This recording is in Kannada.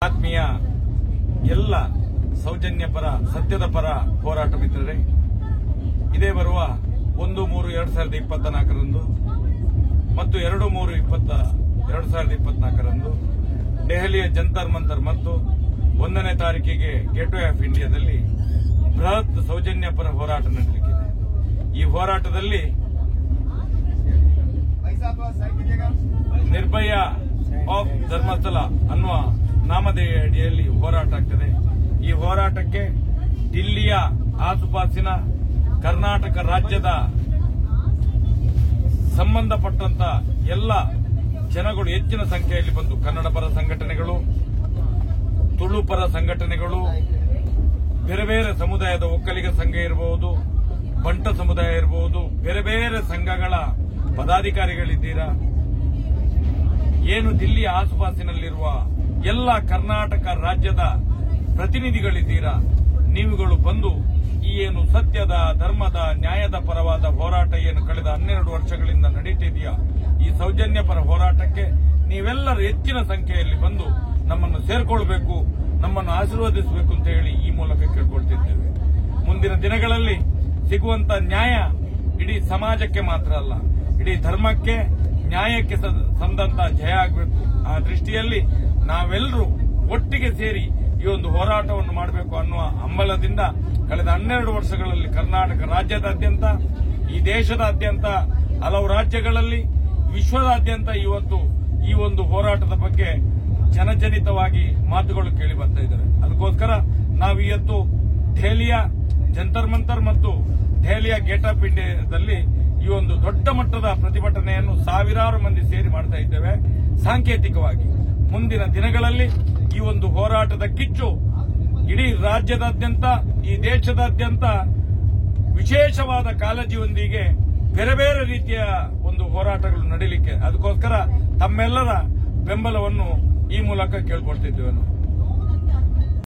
ಆತ್ಮೀಯ ಎಲ್ಲ ಸೌಜನ್ಯ ಪರ ಸತ್ಯದ ಪರ ಹೋರಾಟ ಮಿತ್ರರೇ, ಇದೇ ಬರುವ 1-3-2024 ಮತ್ತು 2-3-2024 ದೆಹಲಿಯ ಜಂತರ್ ಮಂತರ್ ಮತ್ತು 1ನೇ ತಾರೀಕಿಗೆ ಗೇಟ್ವೇ ಆಫ್ ಇಂಡಿಯಾದಲ್ಲಿ ಬೃಹತ್ ಸೌಜನ್ಯ ಪರ ಹೋರಾಟ ನಡೆಯಲಿದೆ. ಈ ಹೋರಾಟದಲ್ಲಿ ನಿರ್ಭಯ ಆಫ್ ಧರ್ಮಸ್ಥಳ ಅನ್ನುವ ನಾಮಧೇಯ ಅಡಿಯಲ್ಲಿ ಹೋರಾಟ ಆಗ್ತದೆ. ಈ ಹೋರಾಟಕ್ಕೆ ದಿಲ್ಲಿಯ ಆಸುಪಾಸಿನ ಕರ್ನಾಟಕ ರಾಜ್ಯದ ಸಂಬಂಧಪಟ್ಟಂತ ಎಲ್ಲ ಜನಗಳು ಹೆಚ್ಚಿನ ಸಂಖ್ಯೆಯಲ್ಲಿ ಬಂದು ಕನ್ನಡ ಪರ ಸಂಘಟನೆಗಳು, ತುಳು ಪರ ಸಂಘಟನೆಗಳು, ಬೇರೆ ಬೇರೆ ಸಮುದಾಯದ ಒಕ್ಕಲಿಗ ಸಂಘ ಇರಬಹುದು, ಬಂಟ ಸಮುದಾಯ ಇರಬಹುದು, ಬೇರೆ ಬೇರೆ ಸಂಘಗಳ ಪದಾಧಿಕಾರಿಗಳಿದ್ದೀರಾ, ಏನು ದಿಲ್ಲಿ ಆಸುಪಾಸಿನಲ್ಲಿರುವ ಎಲ್ಲ ಕರ್ನಾಟಕ ರಾಜ್ಯದ ಪ್ರತಿನಿಧಿಗಳಿದ್ದೀರಾ, ನೀವುಗಳು ಬಂದು ಈ ಏನು ಸತ್ಯದ, ಧರ್ಮದ, ನ್ಯಾಯದ ಪರವಾದ ಹೋರಾಟ ಏನು ಕಳೆದ 12 ವರ್ಷಗಳಿಂದ ನಡೀತಿದೆಯಾ, ಈ ಸೌಜನ್ಯ ಪರ ಹೋರಾಟಕ್ಕೆ ನೀವೆಲ್ಲರೂ ಹೆಚ್ಚಿನ ಸಂಖ್ಯೆಯಲ್ಲಿ ಬಂದು ನಮ್ಮನ್ನು ಸೇರ್ಕೊಳ್ಬೇಕು, ನಮ್ಮನ್ನು ಆಶೀರ್ವದಿಸಬೇಕು ಅಂತ ಹೇಳಿ ಈ ಮೂಲಕ ಕೇಳ್ಕೊಳ್ತಿದ್ದೇವೆ. ಮುಂದಿನ ದಿನಗಳಲ್ಲಿ ಸಿಗುವಂತ ನ್ಯಾಯ ಇಡೀ ಸಮಾಜಕ್ಕೆ ಮಾತ್ರ ಅಲ್ಲ, ಇಡೀ ಧರ್ಮಕ್ಕೆ, ನ್ಯಾಯಕ್ಕೆ ಸಂದಂತ ಜಯ ಆಗಬೇಕು. ಆ ದೃಷ್ಟಿಯಲ್ಲಿ ನಾವೆಲ್ಲರೂ ಒಟ್ಟಿಗೆ ಸೇರಿ ಈ ಒಂದು ಹೋರಾಟವನ್ನು ಮಾಡಬೇಕು ಅನ್ನುವ ಹಂಬಲದಿಂದ ಕಳೆದ 12 ವರ್ಷಗಳಲ್ಲಿ ಕರ್ನಾಟಕ ರಾಜ್ಯದಾದ್ಯಂತ, ಈ ದೇಶದಾದ್ಯಂತ, ಹಲವು ರಾಜ್ಯಗಳಲ್ಲಿ, ವಿಶ್ವದಾದ್ಯಂತ ಇವತ್ತು ಈ ಒಂದು ಹೋರಾಟದ ಬಗ್ಗೆ ಜನಜನಿತವಾಗಿ ಮಾತುಗಳು ಕೇಳಿ ಬರ್ತಾ ಇದ್ದಾರೆ. ಅದಕ್ಕೋಸ್ಕರ ನಾವು ಇವತ್ತು ದೆಹಲಿಯ ಜಂತರ್ ಮಂತರ್ ಮತ್ತು ದೆಹಲಿಯ ಗೇಟ್ ಆಫ್ ಇಂಡಿಯಾದಲ್ಲಿ ಈ ಒಂದು ದೊಡ್ಡ ಮಟ್ಟದ ಪ್ರತಿಭಟನೆಯನ್ನು ಸಾವಿರಾರು ಮಂದಿ ಸೇರಿ ಮಾಡ್ತಾ ಇದ್ದೇವೆ. ಸಾಂಕೇತಿಕವಾಗಿ ಮುಂದಿನ ದಿನಗಳಲ್ಲಿ ಈ ಒಂದು ಹೋರಾಟದ ಕಿಚ್ಚು ಇಡೀ ರಾಜ್ಯದಾದ್ಯಂತ, ಈ ದೇಶದಾದ್ಯಂತ ವಿಶೇಷವಾದ ಕಾಳಜಿಯೊಂದಿಗೆ ಬೇರೆ ಬೇರೆ ರೀತಿಯ ಒಂದು ಹೋರಾಟಗಳು ನಡೀಲಿಕ್ಕೆ, ಅದಕ್ಕೋಸ್ಕರ ತಮ್ಮೆಲ್ಲರ ಬೆಂಬಲವನ್ನು ಈ ಮೂಲಕ ಕೇಳ್ಕೊಳ್ತಿದ್ದೇವೆ.